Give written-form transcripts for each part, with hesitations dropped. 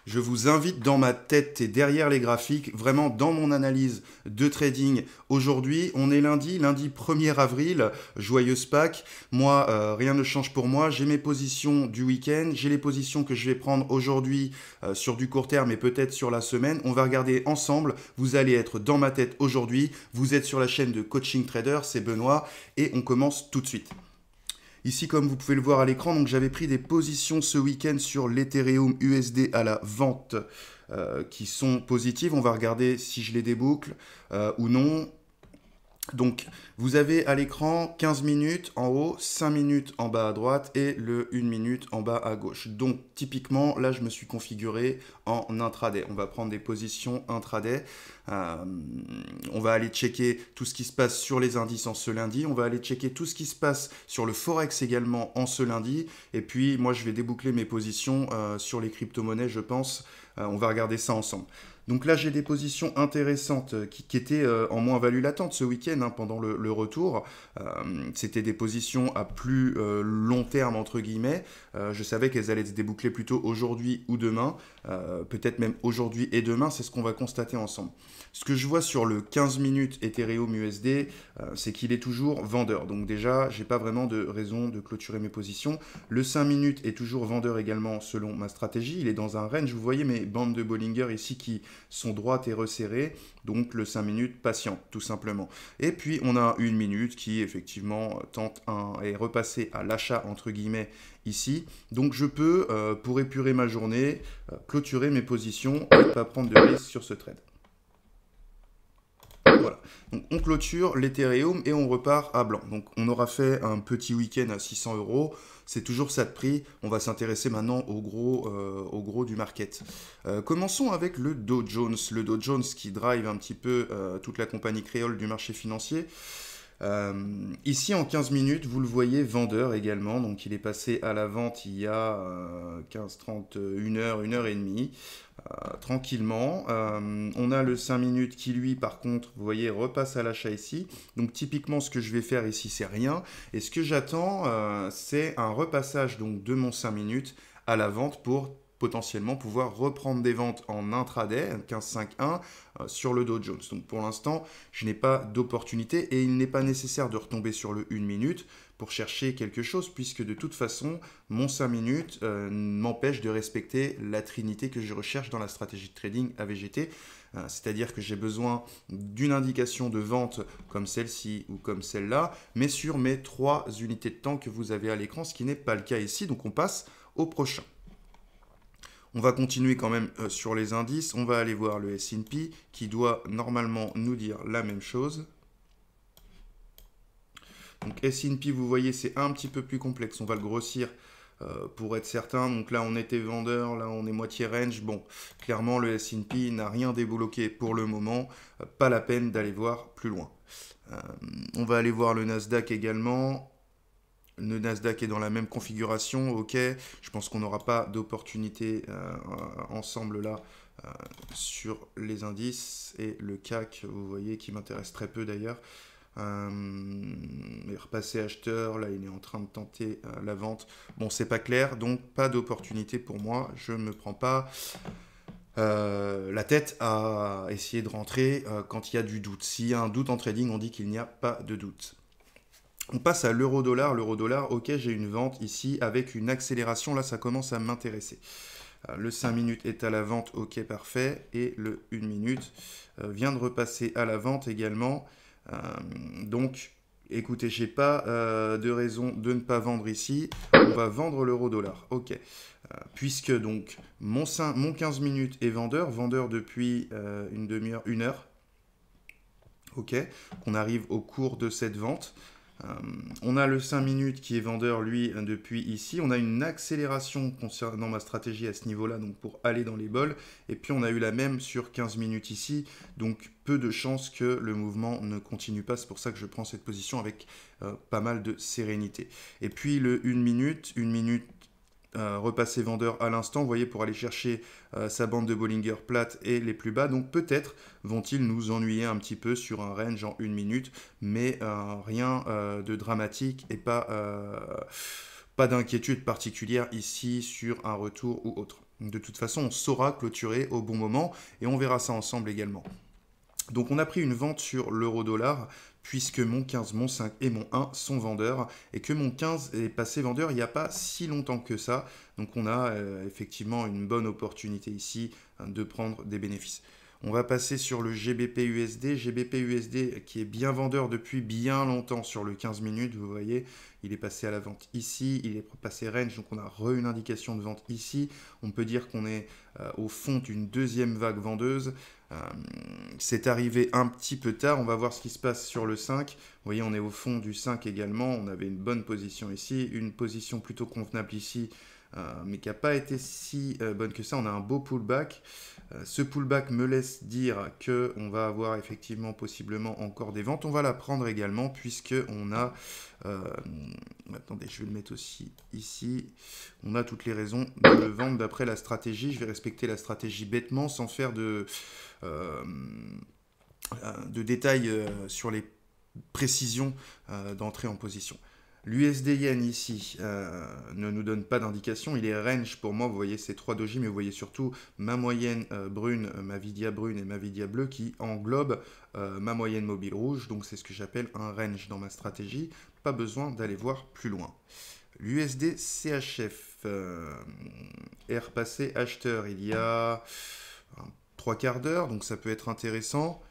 Je vous invite dans ma tête et derrière les graphiques, vraiment dans mon analyse de trading. Aujourd'hui, on est lundi 1er avril, joyeuse Pâques. Moi, rien ne change pour moi. J'ai mes positions du week-end, j'ai les positions que je vais prendre aujourd'hui sur du court terme et peut-être sur la semaine. On va regarder ensemble. Vous allez être dans ma tête aujourd'hui. Vous êtes sur la chaîne de Coaching Trader, c'est Benoît et on commence tout de suite. Ici, comme vous pouvez le voir à l'écran, donc j'avais pris des positions ce week-end sur l'Ethereum USD à la vente qui sont positives. On va regarder si je les déboucle ou non. Donc, vous avez à l'écran 15 minutes en haut, 5 minutes en bas à droite et le 1 minute en bas à gauche. Donc, typiquement, là, je me suis configuré en intraday. On va prendre des positions intraday. On va aller checker tout ce qui se passe sur les indices en ce lundi. On va aller checker tout ce qui se passe sur le Forex également en ce lundi. Et puis, moi, je vais déboucler mes positions sur les crypto-monnaies, je pense. On va regarder ça ensemble. Donc là, j'ai des positions intéressantes qui étaient en moins-value latente ce week-end pendant le retour. C'était des positions à plus long terme, entre guillemets. Je savais qu'elles allaient se déboucler plutôt aujourd'hui ou demain. Peut-être même aujourd'hui et demain, c'est ce qu'on va constater ensemble. Ce que je vois sur le 15 minutes Ethereum USD, c'est qu'il est toujours vendeur. Donc déjà, j'ai pas vraiment de raison de clôturer mes positions. Le 5 minutes est toujours vendeur également selon ma stratégie. Il est dans un range. Vous voyez mes bandes de Bollinger ici qui sont droites et resserrées. Donc le 5 minutes patient, tout simplement. Et puis on a 1 minute qui effectivement tente est repassé à l'achat entre guillemets ici. Donc je peux, pour épurer ma journée, clôturer mes positions et ne pas prendre de risque sur ce trade. Voilà, donc on clôture l'Ethereum et on repart à blanc. Donc on aura fait un petit week-end à 600 €. C'est toujours ça de prix. On va s'intéresser maintenant au gros du market. Commençons avec le Dow Jones. Le Dow Jones qui drive un petit peu toute la compagnie créole du marché financier. Ici en 15 minutes, vous le voyez, vendeur également. Donc il est passé à la vente il y a 15, 30, 1 heure, 1 heure et demie. Tranquillement. On a le 5 minutes qui lui par contre vous voyez repasse à l'achat ici. Donc typiquement ce que je vais faire ici c'est rien et ce que j'attends c'est un repassage donc de mon 5 minutes à la vente pour potentiellement pouvoir reprendre des ventes en intraday 15,51 sur le Dow Jones. Donc pour l'instant je n'ai pas d'opportunité et il n'est pas nécessaire de retomber sur le 1 minute pour chercher quelque chose puisque de toute façon mon 5 minutes m'empêche de respecter la trinité que je recherche dans la stratégie de trading AVGT. C'est-à-dire que j'ai besoin d'une indication de vente comme celle-ci ou comme celle-là, mais sur mes 3 unités de temps que vous avez à l'écran, ce qui n'est pas le cas ici. Donc on passe au prochain. On va continuer quand même sur les indices. On va aller voir le S&P qui doit normalement nous dire la même chose. Donc S&P, vous voyez, c'est un petit peu plus complexe. On va le grossir pour être certain. Donc là, on était vendeur, là, on est moitié range. Bon, clairement, le S&P n'a rien débloqué pour le moment. Pas la peine d'aller voir plus loin. On va aller voir le Nasdaq également. Le Nasdaq est dans la même configuration, ok. Je pense qu'on n'aura pas d'opportunité ensemble là sur les indices. Et le CAC, vous voyez, qui m'intéresse très peu d'ailleurs. Il est repassé acheteur, là il est en train de tenter la vente. Bon, c'est pas clair, donc pas d'opportunité pour moi. Je ne me prends pas la tête à essayer de rentrer quand il y a du doute. S'il y a un doute en trading, on dit qu'il n'y a pas de doute. On passe à l'euro-dollar. L'euro-dollar, ok, j'ai une vente ici avec une accélération. Là, ça commence à m'intéresser. Le 5 minutes est à la vente, ok, parfait. Et le 1 minute vient de repasser à la vente également. Donc, écoutez, j'ai pas de raison de ne pas vendre ici. On va vendre l'euro-dollar, ok. Puisque donc mon 15 minutes est vendeur depuis une demi-heure, 1 heure. Ok, qu'on arrive au cours de cette vente. On a le 5 minutes qui est vendeur, lui, depuis ici. On a une accélération concernant ma stratégie à ce niveau-là, donc pour aller dans les bols. Et puis, on a eu la même sur 15 minutes ici. Donc, peu de chances que le mouvement ne continue pas. C'est pour ça que je prends cette position avec pas mal de sérénité. Et puis, le 1 minute repasser vendeur à l'instant, vous voyez, pour aller chercher sa bande de Bollinger plate et les plus bas. Donc peut-être vont-ils nous ennuyer un petit peu sur un range en 1 minute, mais rien de dramatique et pas d'inquiétude particulière ici sur un retour ou autre. De toute façon, on saura clôturer au bon moment et on verra ça ensemble également. Donc on a pris une vente sur l'euro-dollar puisque mon 15, mon 5 et mon 1 sont vendeurs et que mon 15 est passé vendeur il n'y a pas si longtemps que ça. Donc on a effectivement une bonne opportunité ici de prendre des bénéfices. On va passer sur le GBP-USD. GBP-USD qui est bien vendeur depuis bien longtemps sur le 15 minutes. Vous voyez, il est passé à la vente ici, il est passé range, donc on a une indication de vente ici. On peut dire qu'on est au fond d'une deuxième vague vendeuse. C'est arrivé un petit peu tard, on va voir ce qui se passe sur le 5. Vous voyez, on est au fond du 5 également, on avait une bonne position ici, une position plutôt convenable ici, mais qui n'a pas été si bonne que ça. On a un beau pullback. Ce pullback me laisse dire qu'on va avoir effectivement possiblement encore des ventes. On va la prendre également puisque on a... attendez, je vais le mettre aussi ici. On a toutes les raisons de le vendre d'après la stratégie. Je vais respecter la stratégie bêtement sans faire de détails sur les précisions d'entrée en position. L'USD Yen ici ne nous donne pas d'indication, il est range pour moi, vous voyez ces 3 doji, mais vous voyez surtout ma moyenne brune, ma Vidia brune et ma Vidia bleue qui englobent ma moyenne mobile rouge, donc c'est ce que j'appelle un range dans ma stratégie, pas besoin d'aller voir plus loin. L'USD CHF est repassé acheteur il y a 3 quarts d'heure, donc ça peut être intéressant.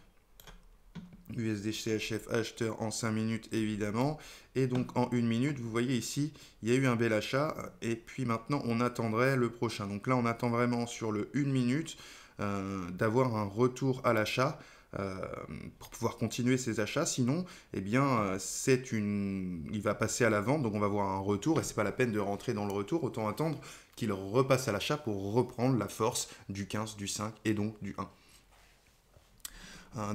USD CHF acheteur en 5 minutes évidemment, et donc en 1 minute vous voyez ici il y a eu un bel achat et puis maintenant on attendrait le prochain. Donc là on attend vraiment sur le 1 minute d'avoir un retour à l'achat pour pouvoir continuer ses achats, sinon eh bien il va passer à la vente, donc on va voir un retour et c'est pas la peine de rentrer dans le retour, autant attendre qu'il repasse à l'achat pour reprendre la force du 15, du 5 et donc du 1.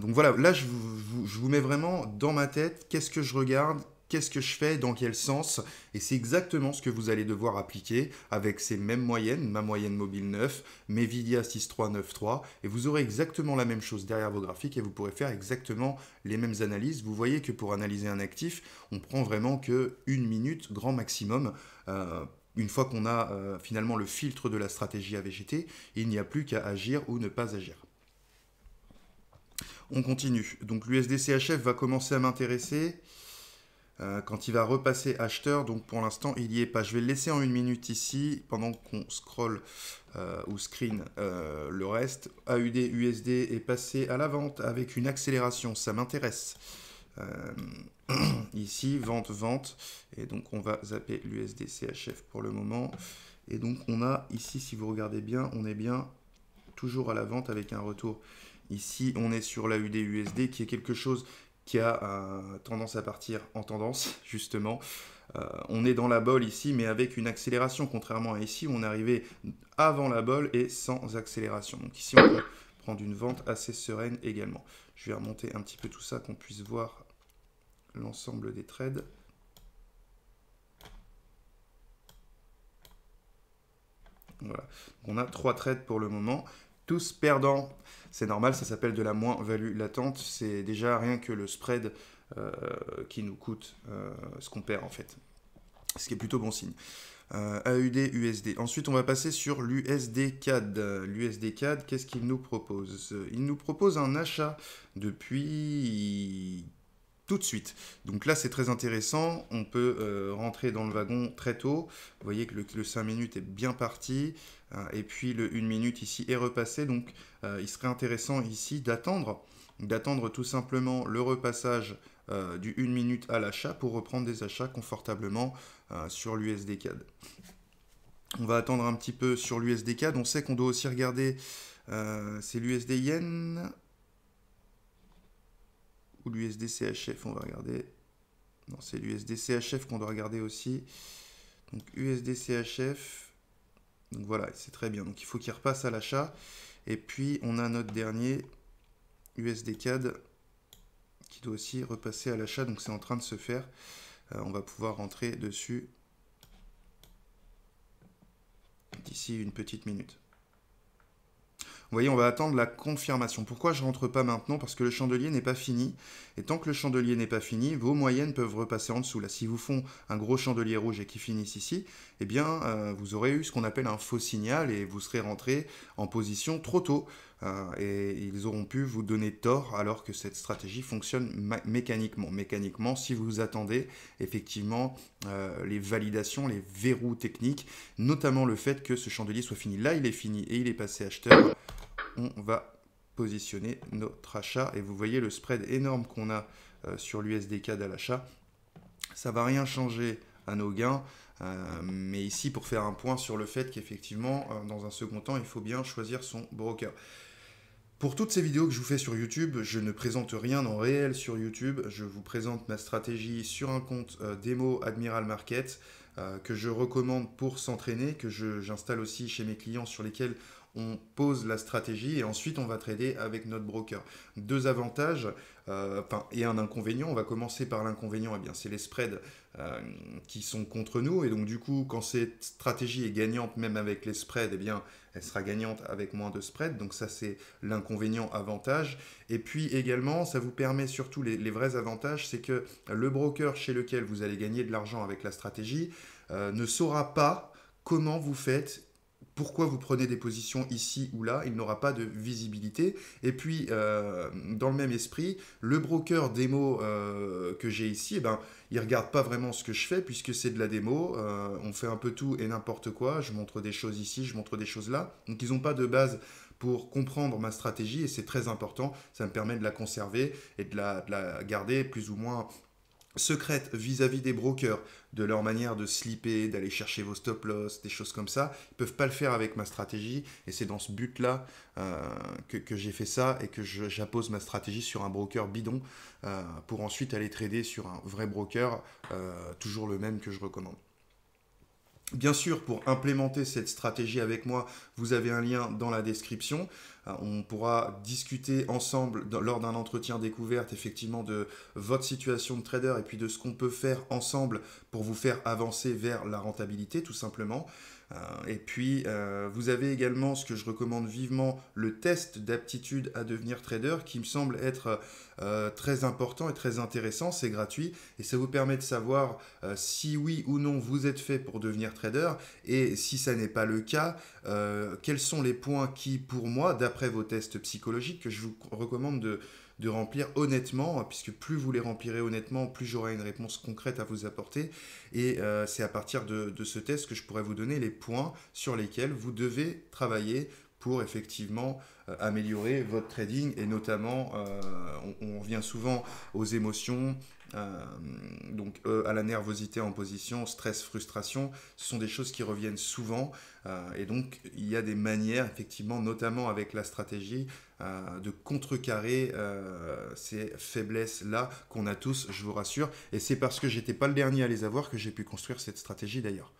Donc voilà, là je vous mets vraiment dans ma tête, qu'est-ce que je regarde, qu'est-ce que je fais, dans quel sens, et c'est exactement ce que vous allez devoir appliquer avec ces mêmes moyennes, ma moyenne mobile 9, mes Vidia 6393, et vous aurez exactement la même chose derrière vos graphiques et vous pourrez faire exactement les mêmes analyses. Vous voyez que pour analyser un actif, on prend vraiment que 1 minute, grand maximum. Une fois qu'on a finalement le filtre de la stratégie AVGT, il n'y a plus qu'à agir ou ne pas agir. On continue. Donc l'USD CHF va commencer à m'intéresser quand il va repasser acheteur. Donc pour l'instant, il n'y est pas. Je vais le laisser en 1 minute ici pendant qu'on scroll ou screen le reste. AUD USD est passé à la vente avec une accélération. Ça m'intéresse. Ici, vente, vente. Et donc on va zapper l'USD CHF pour le moment. Et donc on a ici, si vous regardez bien, on est bien toujours à la vente avec un retour. Ici, on est sur l'AUD USD qui est quelque chose qui a tendance à partir en tendance, justement. On est dans la bolle ici, mais avec une accélération, contrairement à ici, où on est arrivé avant la bolle et sans accélération. Donc ici, on peut prendre une vente assez sereine également. Je vais remonter un petit peu tout ça, qu'on puisse voir l'ensemble des trades. Voilà. On a 3 trades pour le moment. Tous perdants, c'est normal, ça s'appelle de la moins-value latente. C'est déjà rien que le spread qui nous coûte ce qu'on perd en fait. Ce qui est plutôt bon signe. AUD, USD. Ensuite, on va passer sur l'USD CAD. L'USD CAD, qu'est-ce qu'il nous propose? Il nous propose un achat depuis tout de suite. Donc là, c'est très intéressant. On peut rentrer dans le wagon très tôt. Vous voyez que le 5 minutes est bien parti. Et puis le 1 minute ici est repassé. Donc il serait intéressant ici d'attendre tout simplement le repassage du 1 minute à l'achat pour reprendre des achats confortablement sur l'USD CAD. On va attendre un petit peu sur l'USD CAD. On sait qu'on doit aussi regarder, c'est l'USD Yen ou l'USD CHF. On va regarder. Non, c'est l'USD CHF qu'on doit regarder aussi. Donc USD CHF. Donc voilà, c'est très bien. Donc il faut qu'il repasse à l'achat. Et puis on a notre dernier USD CAD qui doit aussi repasser à l'achat. Donc c'est en train de se faire. On va pouvoir rentrer dessus d'ici une petite minute. voyez, on va attendre la confirmation. Pourquoi je rentre pas maintenant? Parce que le chandelier n'est pas fini. Et tant que le chandelier n'est pas fini, vos moyennes peuvent repasser en dessous. Là, si vous font un gros chandelier rouge et qui finissent ici, eh bien, vous aurez eu ce qu'on appelle un faux signal et vous serez rentré en position trop tôt. Et ils auront pu vous donner tort alors que cette stratégie fonctionne mécaniquement. Mécaniquement, si vous attendez effectivement les validations, les verrous techniques, notamment le fait que ce chandelier soit fini. Là, il est fini et il est passé acheteur. On va positionner notre achat et vous voyez le spread énorme qu'on a sur l'USD-CAD à l'achat. Ça ne va rien changer à nos gains. Mais ici, pour faire un point sur le fait qu'effectivement, dans un second temps, il faut bien choisir son broker. Pour toutes ces vidéos que je vous fais sur YouTube, je ne présente rien en réel sur YouTube. Je vous présente ma stratégie sur un compte démo Admiral Market que je recommande pour s'entraîner, que j'installe aussi chez mes clients sur lesquels on pose la stratégie et ensuite on va trader avec notre broker. Deux avantages et un inconvénient. On va commencer par l'inconvénient, eh bien c'est les spreads qui sont contre nous et donc du coup quand cette stratégie est gagnante même avec les spreads, eh bien elle sera gagnante avec moins de spreads. Donc ça c'est l'inconvénient avantage. Et puis également ça vous permet surtout les vrais avantages, c'est que le broker chez lequel vous allez gagner de l'argent avec la stratégie ne saura pas comment vous faites. Pourquoi vous prenez des positions ici ou là, il n'aura pas de visibilité. Et puis, dans le même esprit, le broker démo que j'ai ici, eh ben, il ne regarde pas vraiment ce que je fais puisque c'est de la démo. On fait un peu tout et n'importe quoi. Je montre des choses ici, je montre des choses là. Donc, ils n'ont pas de base pour comprendre ma stratégie et c'est très important. Ça me permet de la conserver et de la garder plus ou moins secrète vis-à-vis des brokers, de leur manière de slipper, d'aller chercher vos stop loss, des choses comme ça. Ils ne peuvent pas le faire avec ma stratégie et c'est dans ce but-là que j'ai fait ça et que j'appose ma stratégie sur un broker bidon pour ensuite aller trader sur un vrai broker, toujours le même que je recommande. Bien sûr, pour implémenter cette stratégie avec moi, vous avez un lien dans la description. On pourra discuter ensemble lors d'un entretien découverte effectivement de votre situation de trader et puis de ce qu'on peut faire ensemble pour vous faire avancer vers la rentabilité tout simplement. Et puis, vous avez également ce que je recommande vivement, le test d'aptitude à devenir trader qui me semble être très important et très intéressant. C'est gratuit et ça vous permet de savoir si oui ou non vous êtes fait pour devenir trader et si ça n'est pas le cas, quels sont les points qui, pour moi, d'après vos tests psychologiques, que je vous recommande de remplir honnêtement, puisque plus vous les remplirez honnêtement, plus j'aurai une réponse concrète à vous apporter. Et c'est à partir de ce test que je pourrais vous donner les points sur lesquels vous devez travailler pour effectivement améliorer votre trading. Et notamment, on revient souvent aux émotions, donc à la nervosité en position, stress, frustration. Ce sont des choses qui reviennent souvent. Et donc, il y a des manières, effectivement, notamment avec la stratégie, de contrecarrer ces faiblesses-là qu'on a tous, je vous rassure. Et c'est parce que j'étais pas le dernier à les avoir que j'ai pu construire cette stratégie d'ailleurs.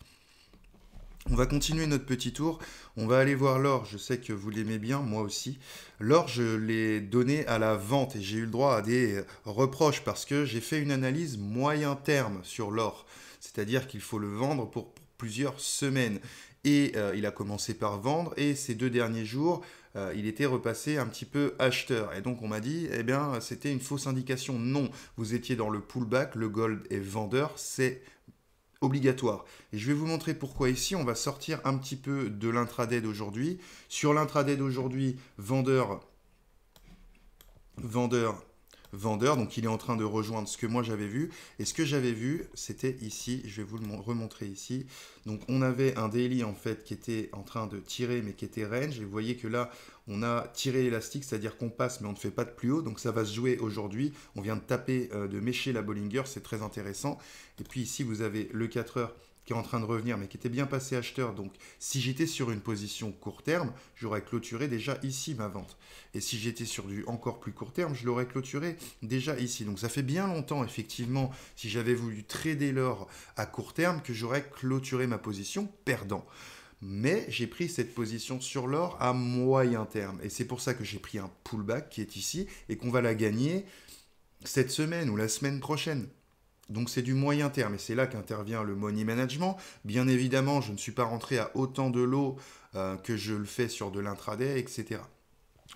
On va continuer notre petit tour. On va aller voir l'or. Je sais que vous l'aimez bien, moi aussi. L'or, je l'ai donné à la vente et j'ai eu le droit à des reproches parce que j'ai fait une analyse moyen terme sur l'or. C'est-à-dire qu'il faut le vendre pour plusieurs semaines. Et il a commencé par vendre et ces 2 derniers jours, il était repassé un petit peu acheteur. Et donc on m'a dit, eh bien c'était une fausse indication. Non, vous étiez dans le pullback, le gold est vendeur, c'est obligatoire. Et je vais vous montrer pourquoi ici. On va sortir un petit peu de l'intraday d'aujourd'hui. Sur l'intraday d'aujourd'hui, vendeur, vendeur, vendeur. Donc il est en train de rejoindre ce que moi j'avais vu. Et ce que j'avais vu, c'était ici. Je vais vous le remontrer ici. Donc on avait un daily en fait qui était en train de tirer mais qui était range. Et vous voyez que là, on a tiré l'élastique, c'est-à-dire qu'on passe mais on ne fait pas de plus haut. Donc ça va se jouer aujourd'hui. On vient de taper, de mécher la Bollinger. C'est très intéressant. Et puis ici, vous avez le 4 heures qui est en train de revenir, mais qui était bien passé acheteur. Donc, si j'étais sur une position court terme, j'aurais clôturé déjà ici ma vente. Et si j'étais sur du encore plus court terme, je l'aurais clôturé déjà ici. Donc, ça fait bien longtemps, effectivement, si j'avais voulu trader l'or à court terme, que j'aurais clôturé ma position perdant. Mais j'ai pris cette position sur l'or à moyen terme. Et c'est pour ça que j'ai pris un pullback qui est ici et qu'on va la gagner cette semaine ou la semaine prochaine. Donc c'est du moyen terme et c'est là qu'intervient le money management. Bien évidemment, je ne suis pas rentré à autant de lots que je le fais sur de l'intraday, etc.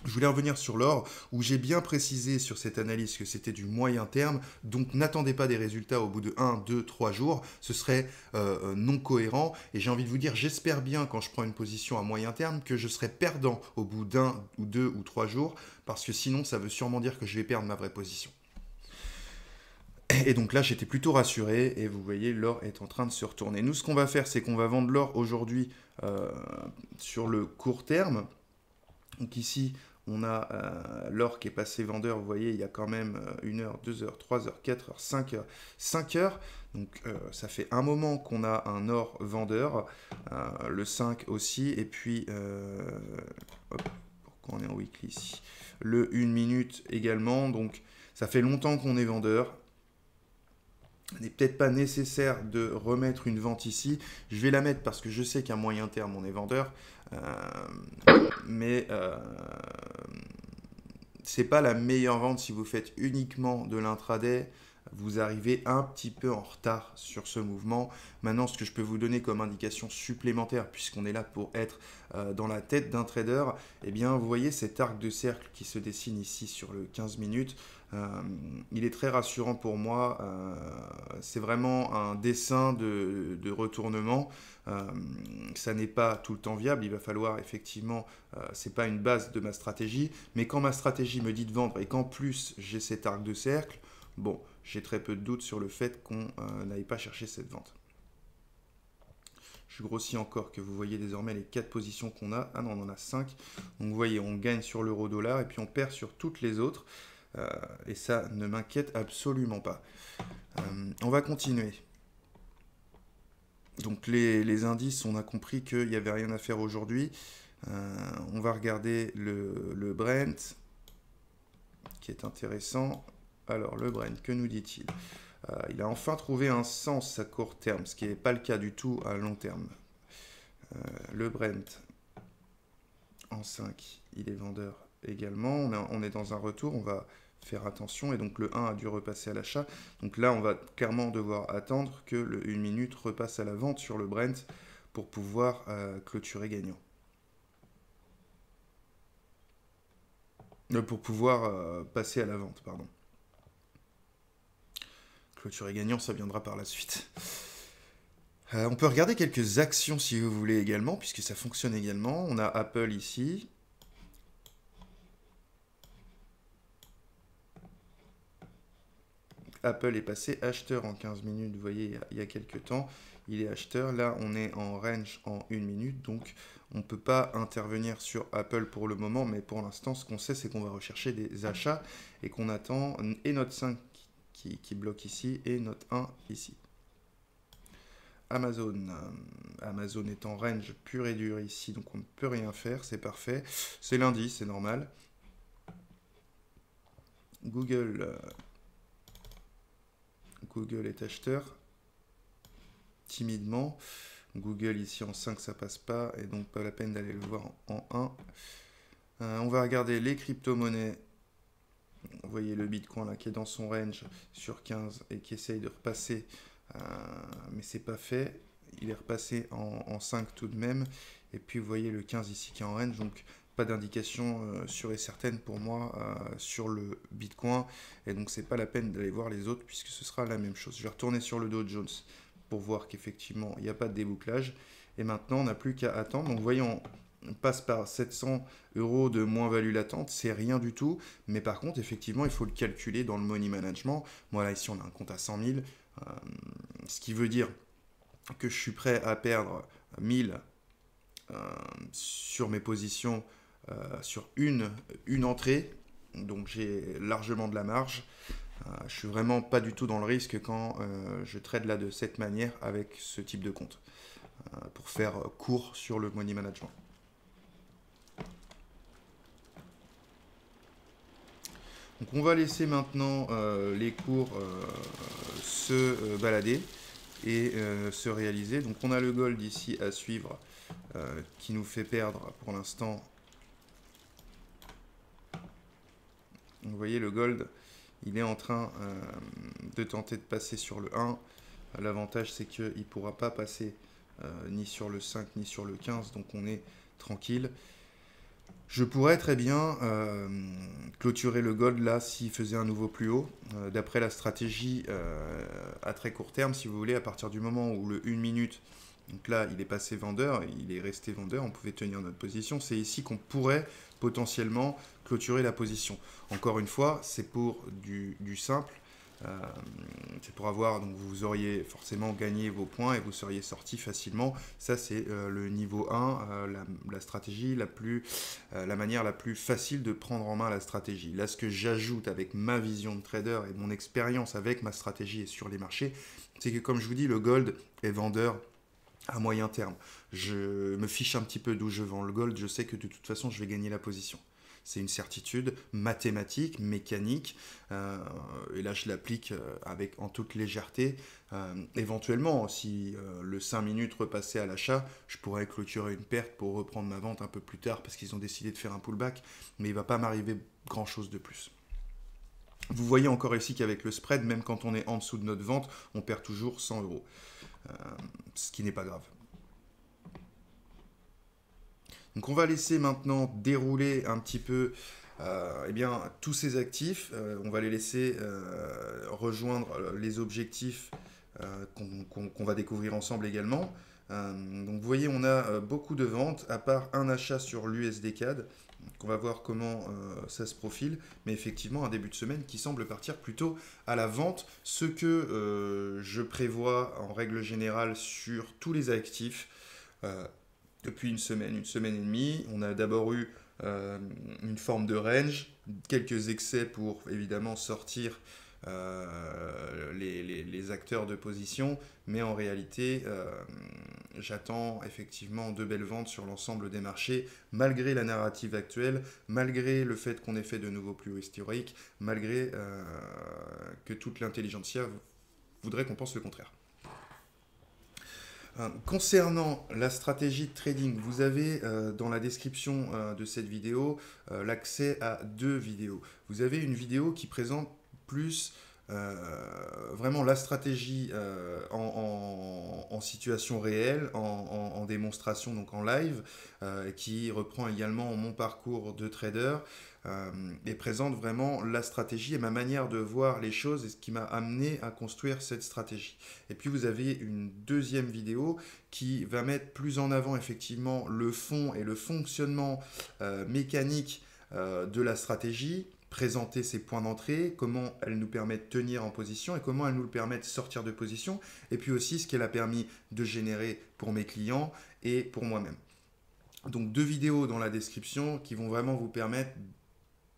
Je voulais revenir sur l'or, où j'ai bien précisé sur cette analyse que c'était du moyen terme, donc n'attendez pas des résultats au bout de 1, 2, 3 jours, ce serait non cohérent, et j'ai envie de vous dire, j'espère bien quand je prends une position à moyen terme que je serai perdant au bout d'un ou 2 ou 3 jours, parce que sinon ça veut sûrement dire que je vais perdre ma vraie position. Et donc là, j'étais plutôt rassuré, et vous voyez, l'or est en train de se retourner. Nous, ce qu'on va faire, c'est qu'on va vendre l'or aujourd'hui sur le court terme. Donc ici, on a l'or qui est passé vendeur, vous voyez, il y a quand même 1 heure, 2 heures, 3 heures, 4 heures, 5 heures, 5 heures. Donc ça fait un moment qu'on a un or vendeur, le 5 aussi, et puis, hop, pourquoi on est en weekly ici, le 1 minute également, donc ça fait longtemps qu'on est vendeur. Il n'est peut-être pas nécessaire de remettre une vente ici. Je vais la mettre parce que je sais qu'à moyen terme, on est vendeur. Mais c'est pas la meilleure vente si vous faites uniquement de l'intraday. Vous arrivez un petit peu en retard sur ce mouvement. Maintenant, ce que je peux vous donner comme indication supplémentaire, puisqu'on est là pour être dans la tête d'un trader, eh bien, vous voyez cet arc de cercle qui se dessine ici sur le 15 minutes. Il est très rassurant pour moi. C'est vraiment un dessin de retournement. Ça n'est pas tout le temps viable. Il va falloir effectivement, c'est pas une base de ma stratégie, mais quand ma stratégie me dit de vendre et qu'en plus j'ai cet arc de cercle, bon, j'ai très peu de doutes sur le fait qu'on n'aille pas chercher cette vente. Je grossis encore que vous voyez désormais les 4 positions qu'on a. Ah non, on en a 5. Donc vous voyez, on gagne sur l'euro-dollar et puis on perd sur toutes les autres. Et ça ne m'inquiète absolument pas. On va continuer. Donc les indices, on a compris qu'il n'y avait rien à faire aujourd'hui. On va regarder le Brent, qui est intéressant. Alors le Brent, que nous dit-il? Il a enfin trouvé un sens à court terme, ce qui n'est pas le cas du tout à long terme. Le Brent en 5, il est vendeur également. On est dans un retour, on va faire attention. Et donc le 1 a dû repasser à l'achat. Donc là, on va clairement devoir attendre que le 1 minute repasse à la vente sur le Brent pour pouvoir clôturer gagnant. Pour pouvoir passer à la vente, pardon. Clôturer gagnant, ça viendra par la suite. On peut regarder quelques actions si vous voulez également, puisque ça fonctionne également. On a Apple ici. Apple est passé acheteur en 15 minutes, vous voyez, il y a quelques temps. Il est acheteur. Là, on est en range en 1 minute, donc on ne peut pas intervenir sur Apple pour le moment, mais pour l'instant, ce qu'on sait, c'est qu'on va rechercher des achats et qu'on attend, et notre 5 qui bloque ici, et notre 1 ici. Amazon. Amazon est en range pur et dur ici, donc on ne peut rien faire, c'est parfait. C'est lundi, c'est normal. Google. Google est acheteur. Timidement. Google ici en 5, ça passe pas, et donc pas la peine d'aller le voir en 1. On va regarder les crypto-monnaies. Vous voyez le Bitcoin là qui est dans son range sur 15 et qui essaye de repasser, mais c'est pas fait. Il est repassé en 5 tout de même. Et puis vous voyez le 15 ici qui est en range, donc pas d'indication sûre et certaine pour moi sur le Bitcoin. Et donc c'est pas la peine d'aller voir les autres puisque ce sera la même chose. Je vais retourner sur le Dow Jones pour voir qu'effectivement il n'y a pas de débouclage. Et maintenant on n'a plus qu'à attendre. Donc voyons. On passe par 700 € de moins-value latente, c'est rien du tout. Mais par contre, effectivement, il faut le calculer dans le money management. Moi, là, ici, on a un compte à 100 000. Ce qui veut dire que je suis prêt à perdre 1000 sur mes positions sur une entrée. Donc, j'ai largement de la marge. Je suis vraiment pas du tout dans le risque quand je trade là de cette manière avec ce type de compte. Pour faire court sur le money management. Donc on va laisser maintenant les cours se balader et se réaliser. Donc on a le gold ici à suivre qui nous fait perdre pour l'instant. Vous voyez le gold, il est en train de tenter de passer sur le 1. L'avantage c'est qu'il ne pourra pas passer ni sur le 5 ni sur le 15, donc on est tranquille. Je pourrais très bien clôturer le gold là s'il faisait un nouveau plus haut. D'après la stratégie à très court terme, si vous voulez, à partir du moment où le 1 minute, donc là il est passé vendeur, il est resté vendeur, on pouvait tenir notre position, c'est ici qu'on pourrait potentiellement clôturer la position. Encore une fois, c'est pour du simple. Euh, c'est pour avoir, donc vous auriez forcément gagné vos points et vous seriez sorti facilement. Ça, c'est le niveau 1, la stratégie la manière la plus facile de prendre en main la stratégie. Là, ce que j'ajoute avec ma vision de trader et mon expérience avec ma stratégie et sur les marchés, c'est que comme je vous dis, le gold est vendeur à moyen terme. Je me fiche un petit peu d'où je vends le gold, je sais que de toute façon, je vais gagner la position. C'est une certitude mathématique, mécanique, et là je l'applique en toute légèreté. Éventuellement, si le 5 minutes repassait à l'achat, je pourrais clôturer une perte pour reprendre ma vente un peu plus tard parce qu'ils ont décidé de faire un pullback, mais il ne va pas m'arriver grand chose de plus. Vous voyez encore ici qu'avec le spread, même quand on est en dessous de notre vente, on perd toujours 100 euros, ce qui n'est pas grave. Donc on va laisser maintenant dérouler un petit peu eh bien, tous ces actifs. On va les laisser rejoindre les objectifs qu'on va découvrir ensemble également. Donc vous voyez, on a beaucoup de ventes, à part un achat sur l'USD CAD. On va voir comment ça se profile. Mais effectivement, un début de semaine qui semble partir plutôt à la vente. Ce que je prévois en règle générale sur tous les actifs. Depuis une semaine et demie. On a d'abord eu une forme de range, quelques excès pour évidemment sortir les acteurs de position, mais en réalité, j'attends effectivement de belles ventes sur l'ensemble des marchés, malgré la narrative actuelle, malgré le fait qu'on ait fait de nouveaux plus hauts historiques, malgré que toute l'intelligentsia voudrait qu'on pense le contraire. Concernant la stratégie de trading, vous avez dans la description de cette vidéo l'accès à 2 vidéos. Vous avez une vidéo qui présente plus vraiment la stratégie en situation réelle, en démonstration, donc en live, qui reprend également mon parcours de trader et présente vraiment la stratégie et ma manière de voir les choses et ce qui m'a amené à construire cette stratégie. Et puis vous avez une deuxième vidéo qui va mettre plus en avant effectivement le fond et le fonctionnement mécanique de la stratégie, présenter ses points d'entrée, comment elle nous permet de tenir en position et comment elle nous permet de sortir de position, et puis aussi ce qu'elle a permis de générer pour mes clients et pour moi-même. Donc 2 vidéos dans la description qui vont vraiment vous permettre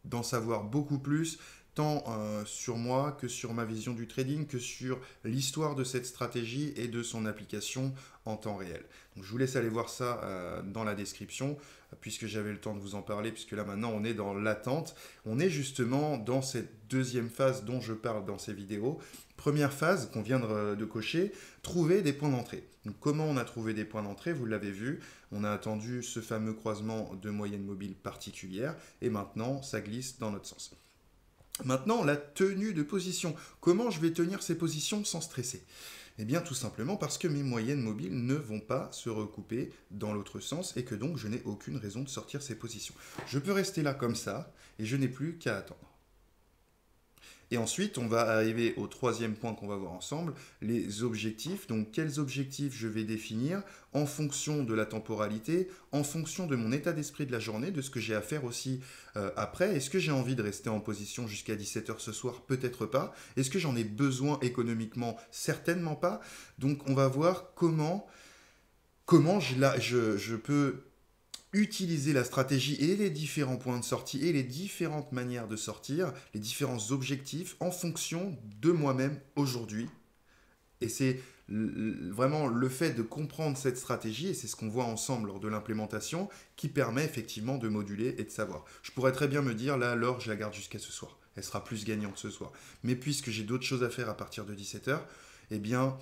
d'en savoir beaucoup plus, tant sur moi que sur ma vision du trading, que sur l'histoire de cette stratégie et de son application en temps réel. Donc, je vous laisse aller voir ça dans la description, puisque j'avais le temps de vous en parler, puisque là maintenant on est dans l'attente. On est justement dans cette deuxième phase dont je parle dans ces vidéos. Première phase qu'on vient de cocher, trouver des points d'entrée. Donc comment on a trouvé des points d'entrée? Vous l'avez vu, on a attendu ce fameux croisement de moyenne mobile particulière, et maintenant ça glisse dans notre sens. Maintenant, la tenue de position. Comment je vais tenir ces positions sans stresser? Eh bien, tout simplement parce que mes moyennes mobiles ne vont pas se recouper dans l'autre sens et que donc je n'ai aucune raison de sortir ces positions. Je peux rester là comme ça et je n'ai plus qu'à attendre. Et ensuite, on va arriver au troisième point qu'on va voir ensemble, les objectifs. Donc, quels objectifs je vais définir en fonction de la temporalité, en fonction de mon état d'esprit de la journée, de ce que j'ai à faire aussi après. Est-ce que j'ai envie de rester en position jusqu'à 17 h ce soir? Peut-être pas. Est-ce que j'en ai besoin économiquement? Certainement pas. Donc, on va voir comment je peux utiliser la stratégie et les différents points de sortie et les différentes manières de sortir, les différents objectifs en fonction de moi-même aujourd'hui. Et c'est vraiment le fait de comprendre cette stratégie, et c'est ce qu'on voit ensemble lors de l'implémentation, qui permet effectivement de moduler et de savoir. Je pourrais très bien me dire, là, l'or, je la garde jusqu'à ce soir. Elle sera plus gagnante ce soir. Mais puisque j'ai d'autres choses à faire à partir de 17 h, eh bien,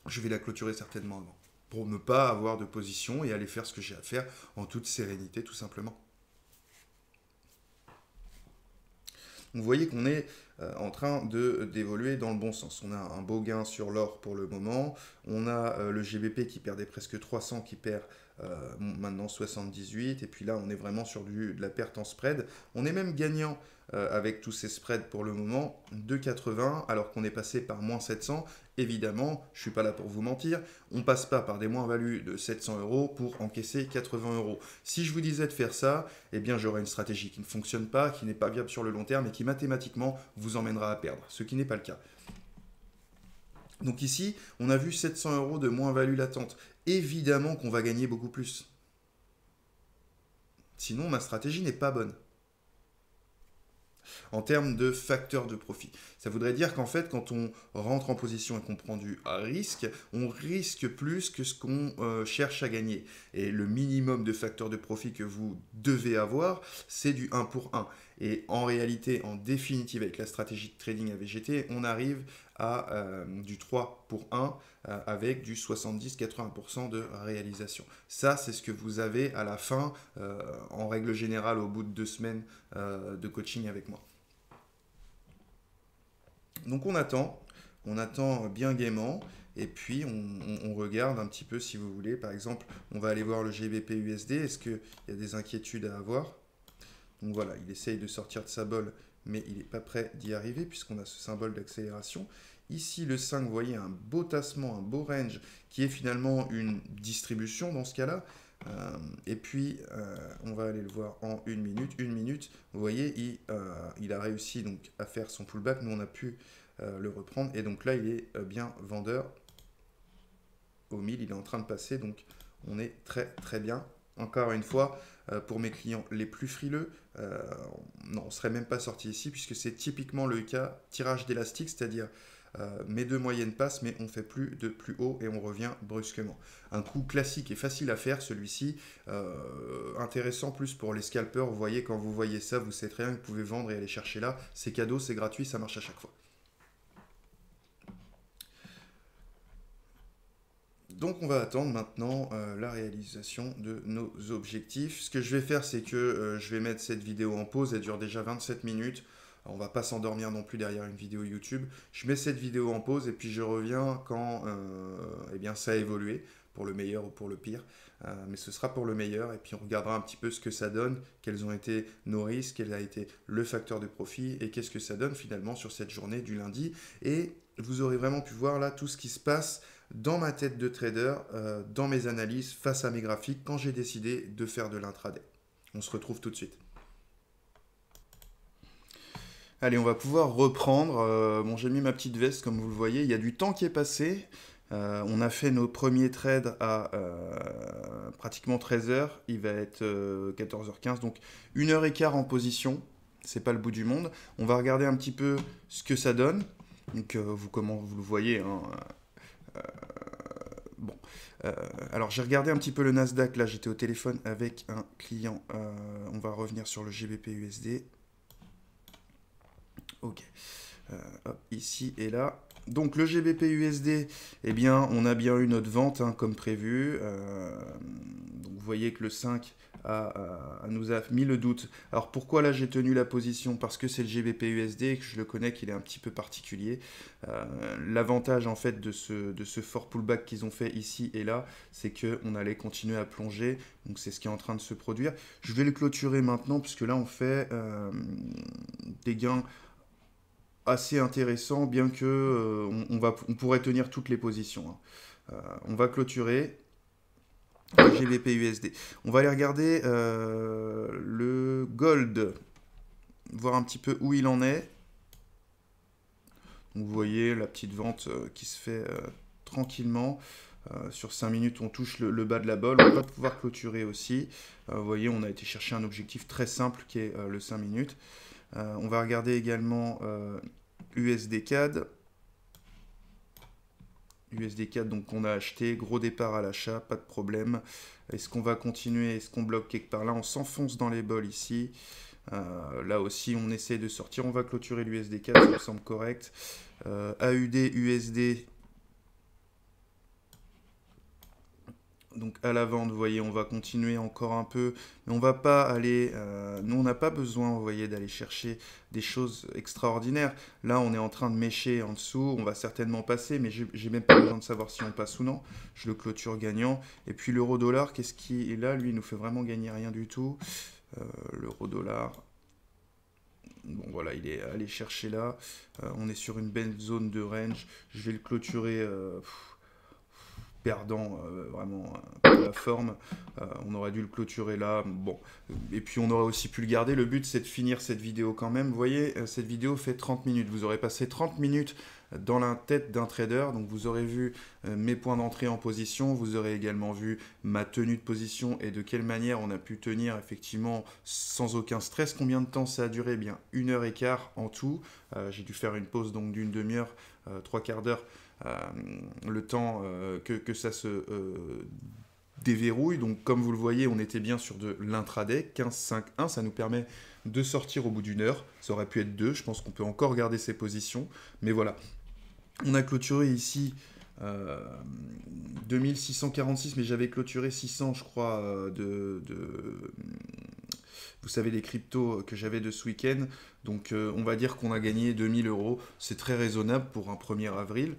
je vais la clôturer certainement avant, pour ne pas avoir de position et aller faire ce que j'ai à faire en toute sérénité, tout simplement. Vous voyez qu'on est en train d'évoluer dans le bon sens. On a un beau gain sur l'or pour le moment. On a le GBP qui perdait presque 300, qui perd maintenant 78, et puis là on est vraiment sur de la perte en spread. On est même gagnant avec tous ces spreads pour le moment, 2,80 alors qu'on est passé par moins 700. Évidemment, je ne suis pas là pour vous mentir, on ne passe pas par des moins-values de 700 € pour encaisser 80 €. Si je vous disais de faire ça, eh bien j'aurais une stratégie qui ne fonctionne pas, qui n'est pas viable sur le long terme et qui mathématiquement vous emmènera à perdre, ce qui n'est pas le cas. Donc ici, on a vu 700 € de moins-value latente. Évidemment qu'on va gagner beaucoup plus. Sinon, ma stratégie n'est pas bonne. En termes de facteur de profit. Ça voudrait dire qu'en fait, quand on rentre en position et qu'on prend du risque, on risque plus que ce qu'on cherche à gagner. Et le minimum de facteur de profit que vous devez avoir, c'est du 1 pour 1. Et en réalité, en définitive, avec la stratégie de trading à VGT, on arrive à du 3 pour 1 avec du 70-80% de réalisation. Ça, c'est ce que vous avez à la fin, en règle générale, au bout de 2 semaines de coaching avec moi. Donc on attend bien gaiement, et puis on regarde un petit peu si vous voulez. Par exemple, on va aller voir le GBP USD. Est-ce qu'il y a des inquiétudes à avoir? Donc voilà, il essaye de sortir de sa bolle, mais il n'est pas prêt d'y arriver puisqu'on a ce symbole d'accélération. Ici, le 5, vous voyez, un beau tassement, un beau range qui est finalement une distribution dans ce cas-là. Et puis, on va aller le voir en 1 minute. 1 minute, vous voyez, il a réussi donc à faire son pullback. Nous, on a pu le reprendre. Et donc là, il est bien vendeur au 1000. Il est en train de passer, donc on est très très bien. Encore une fois, pour mes clients les plus frileux, non, on ne serait même pas sorti ici puisque c'est typiquement le cas tirage d'élastique, c'est-à-dire mes deux moyennes passent, mais on ne fait plus de plus haut et on revient brusquement. Un coup classique et facile à faire, celui-ci, intéressant plus pour les scalpers. Vous voyez, quand vous voyez ça, vous savez très bien que vous pouvez vendre et aller chercher là. C'est cadeau, c'est gratuit, ça marche à chaque fois. Donc on va attendre maintenant la réalisation de nos objectifs. Ce que je vais faire, c'est que je vais mettre cette vidéo en pause. Elle dure déjà 27 minutes. On ne va pas s'endormir non plus derrière une vidéo YouTube. Je mets cette vidéo en pause et puis je reviens quand eh bien, ça a évolué, pour le meilleur ou pour le pire. Mais ce sera pour le meilleur, et puis on regardera un petit peu ce que ça donne, quels ont été nos risques, quel a été le facteur de profit et qu'est-ce que ça donne finalement sur cette journée du lundi. Et vous aurez vraiment pu voir là tout ce qui se passe dans ma tête de trader, dans mes analyses, face à mes graphiques, quand j'ai décidé de faire de l'intraday. On se retrouve tout de suite. Allez, on va pouvoir reprendre. Bon, j'ai mis ma petite veste, comme vous le voyez. Il y a du temps qui est passé. On a fait nos premiers trades à pratiquement 13 h. Il va être 14h15, donc 1h15 en position. C'est pas le bout du monde. On va regarder un petit peu ce que ça donne. Donc, comment vous le voyez, hein, bon, alors j'ai regardé un petit peu le Nasdaq. Là, j'étais au téléphone avec un client. On va revenir sur le GBP USD. Ok. Hop, ici et là. Donc le GBP USD, eh bien, on a bien eu notre vente hein, comme prévu. Donc vous voyez que le 5 nous a mis le doute. Alors pourquoi là j'ai tenu la position? Parce que c'est le GBP USD et que je le connais, qu'il est un petit peu particulier. L'avantage en fait de ce fort pullback qu'ils ont fait ici et là, c'est qu'on allait continuer à plonger. Donc c'est ce qui est en train de se produire. Je vais le clôturer maintenant puisque là on fait des gains assez intéressant, bien que on pourrait tenir toutes les positions. Hein. On va clôturer le GBP USD. On va aller regarder le gold, voir un petit peu où il en est. Donc, vous voyez la petite vente qui se fait tranquillement. Sur 5 minutes, on touche le bas de la bolle. On va pouvoir clôturer aussi. Vous voyez, on a été chercher un objectif très simple qui est le 5 minutes. On va regarder également USD CAD. USD CAD, donc on a acheté, gros départ à l'achat, pas de problème. Est-ce qu'on va continuer? Est-ce qu'on bloque quelque part? Là, on s'enfonce dans les bols ici. Là aussi, on essaie de sortir. On va clôturer l'USD CAD, ça me semble correct. AUD, USD. Donc à la vente, vous voyez, on va continuer encore un peu, mais on va pas aller, nous on n'a pas besoin, vous voyez, d'aller chercher des choses extraordinaires. Là, on est en train de mécher en dessous, on va certainement passer, mais j'ai même pas besoin de savoir si on passe ou non. Je le clôture gagnant. Et puis l'euro-dollar, qu'est-ce qui est là? Lui, il nous fait vraiment gagner rien du tout. L'euro-dollar, bon voilà, il est allé chercher là. On est sur une belle zone de range. Je vais le clôturer. Perdant vraiment pour la forme. On aurait dû le clôturer là. Bon. Et puis on aurait aussi pu le garder. Le but c'est de finir cette vidéo quand même. Vous voyez, cette vidéo fait 30 minutes. Vous aurez passé 30 minutes dans la tête d'un trader. Donc vous aurez vu mes points d'entrée en position. Vous aurez également vu ma tenue de position et de quelle manière on a pu tenir effectivement sans aucun stress. Combien de temps ça a duré? Eh bien 1 h 15 en tout. J'ai dû faire une pause donc d'une demi-heure, 3/4 d'heure. Le temps que ça se déverrouille. Donc comme vous le voyez, on était bien sur de l'intraday, 15-5-1, ça nous permet de sortir au bout d'une heure. Ça aurait pu être 2, je pense qu'on peut encore garder ces positions. Mais voilà, on a clôturé ici 2646, mais j'avais clôturé 600, je crois, vous savez, les cryptos que j'avais de ce week-end. Donc on va dire qu'on a gagné 2000 euros. C'est très raisonnable pour un 1er avril.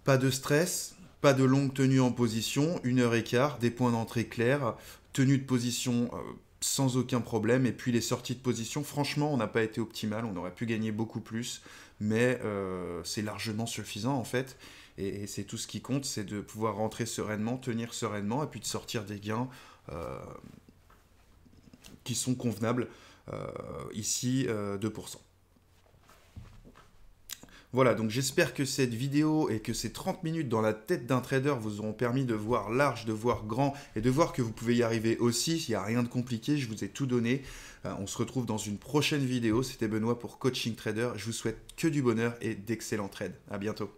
Pas de stress, pas de longue tenue en position, 1 h 15, des points d'entrée clairs, tenue de position sans aucun problème, et puis les sorties de position, franchement, on n'a pas été optimal, on aurait pu gagner beaucoup plus, mais c'est largement suffisant en fait, et c'est tout ce qui compte, c'est de pouvoir rentrer sereinement, tenir sereinement, et puis de sortir des gains qui sont convenables, ici 2%. Voilà, donc j'espère que cette vidéo et que ces 30 minutes dans la tête d'un trader vous auront permis de voir large, de voir grand et de voir que vous pouvez y arriver aussi. Il n'y a rien de compliqué, je vous ai tout donné. On se retrouve dans une prochaine vidéo. C'était Benoît pour Coaching Trader. Je vous souhaite que du bonheur et d'excellents trades. À bientôt.